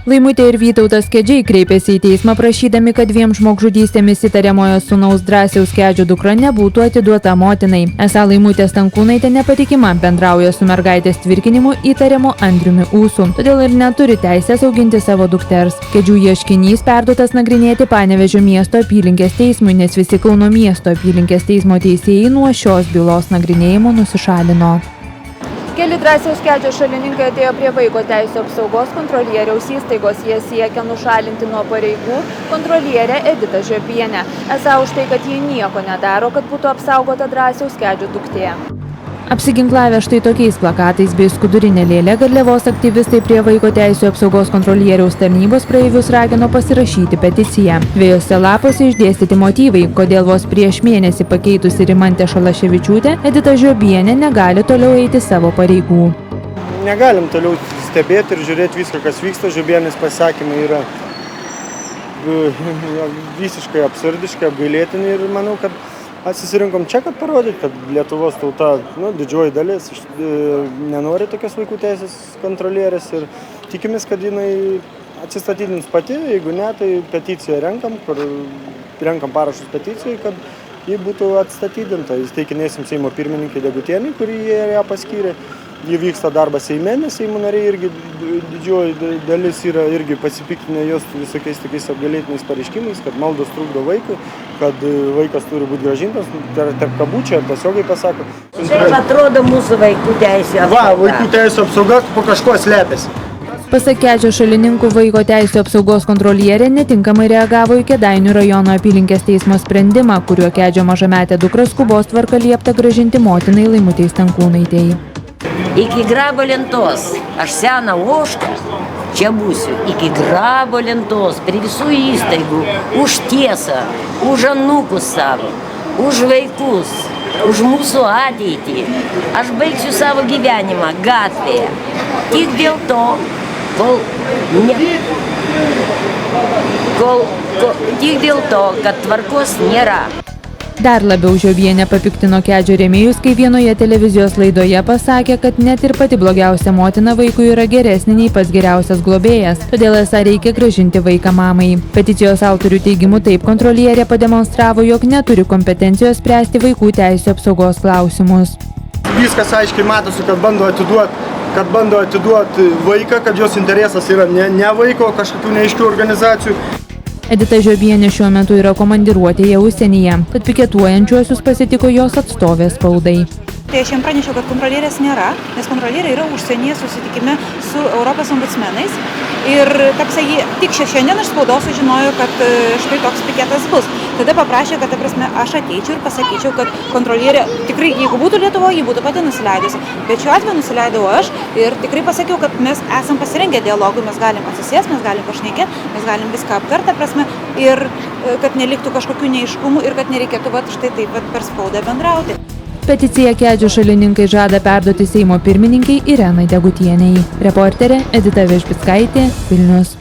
Laimutė ir Vytautas Kedžiai kreipėsi į teismą prašydami, kad 2 žmogžudystėmis įtariamojo sūnaus Drąsiaus Kedžio dukra nebūtų atiduota motinai. Esą Laimutė Stankūnaitė nepatikima, bendrauja su mergaitės tvirkinimu įtariamu Andriumi Ūsu, todėl ir neturi teisės auginti savo dukters. Kedžių ieškinys perduotas nagrinėti Panevėžio miesto apylinkės teismui, nes visi Kauno miesto apylinkės teismo teisėjai nuo šios bylos nagrinėjimo nusišalino. Keli Drąsiaus Kedžio šalininkai atėjo prie vaiko teisių apsaugos kontrolieriaus įstaigos. Jie siekia nušalinti nuo pareigų kontrolierę Editą Žiobienę. Esą už tai, kad ji nieko nedaro, kad būtų apsaugota Drąsiaus Kedžio duktė. Apsiginklavę štai tokiais plakatais bei skudurinė lėlė, Garliavos aktyvistai prie vaiko teisių apsaugos kontrolieriaus tarnybos praeivius ragino pasirašyti peticiją. 2 lapuose išdėstyti motyvai, kodėl vos prieš mėnesį pakeitusi Rimantė Šalaševičiūtė, Edita Žiobienė negali toliau eiti savo pareigų. Negalim toliau stebėti ir žiūrėti viską, kas vyksta. Žiobienės pasakymai yra visiškai absurdiški, apgailėtini ir manau, kad atsisirinkom čia, kad parodyti, kad Lietuvos tauta, didžioji dalis nenori tokios vaikų teisės kontrolierės ir tikimės, kad jinai atsistatydins pati, jeigu ne, tai peticiją renkam parašus peticijai, kad ji būtų atstatydinta. Įsteikinėsim Seimo pirmininkai Degutienei, kurį jie ją paskyrė. Ji vyksta darbas Seime, nes Seimo nariai irgi didžioji dalis yra irgi pasipiktinę jos visokiais tokiais apgailėtiniais pareiškimais, kad maldos trukdo vaikui, kad vaikas turi būti grąžintas, tarp kabučių ar tiesiogiai pasako. Kaip atrodo mūsų vaikų teisė apsauga? Vaikų teisė apsauga po kažko slėpėsi. Pasak Kedžio šalininkų, vaiko teisių apsaugos kontrolierė netinkamai reagavo į Kėdainių rajono apylinkės teismo sprendimą, kuriuo Kedžio mažametė dukra skubos tvarka liepta grąžinti motinai Laimutei Stankūnaitei. Iki grabo lentos, aš seną ožką, čia būsiu, iki grabo lentos, prie visų įstaigų, už tiesą, už anūkus savo, už vaikus, už mūsų ateitį. Aš baigsiu savo gyvenimą gatvėje. Tik dėl to, tik dėl to, kad tvarkos nėra. Dar labiau Žiobienė papiktino Kedžio rėmėjus, kai vienoje televizijos laidoje pasakė, kad net ir pati blogiausia motina vaikui yra geresnė nei pats geriausias globėjas, todėl esą reikia grąžinti vaiką mamai. Peticijos autorių teigimu taip kontrolierė pademonstravo, jog neturi kompetencijos spręsti vaikų teisių apsaugos klausimus. Viskas aiškiai matosi, kad bando atiduoti vaiką, kad jos interesas yra ne vaiko, kažkokių neaiškių organizacijų. Edita Žiobienė šiuo metu yra komandiruotėje užsienyje, tad piketuojančiuosius pasitiko jos atstovė spaudai. Tai aš jam pranešiau, kad kontrolierės nėra, nes kontrolierė yra užsienyje susitikime su Europos ombudsmenais. Ir tik šiandien aš spaudos sužinojau, kad štai toks piketas bus. Tada paprašė, kad aš ateičiau ir pasakyčiau, kad kontrolierė tikrai, jeigu būtų Lietuvoje, ji būtų pati nusileidusi. Bet šiuo atveju nusileidau aš ir tikrai pasakiau, kad mes esam pasirengę dialogui, mes galim atsisėsti, mes galim pašnekėti, mes galim viską aptarti, ir kad neliktų kažkokių neaiškumų ir kad nereikėtų štai taip per spaudą bendrauti. Peticiją Kedžio šalininkai žada perduoti Seimo pirmininkai Irenai Degutienei. Reporterė Edita Vežbickaitė, Vilnius.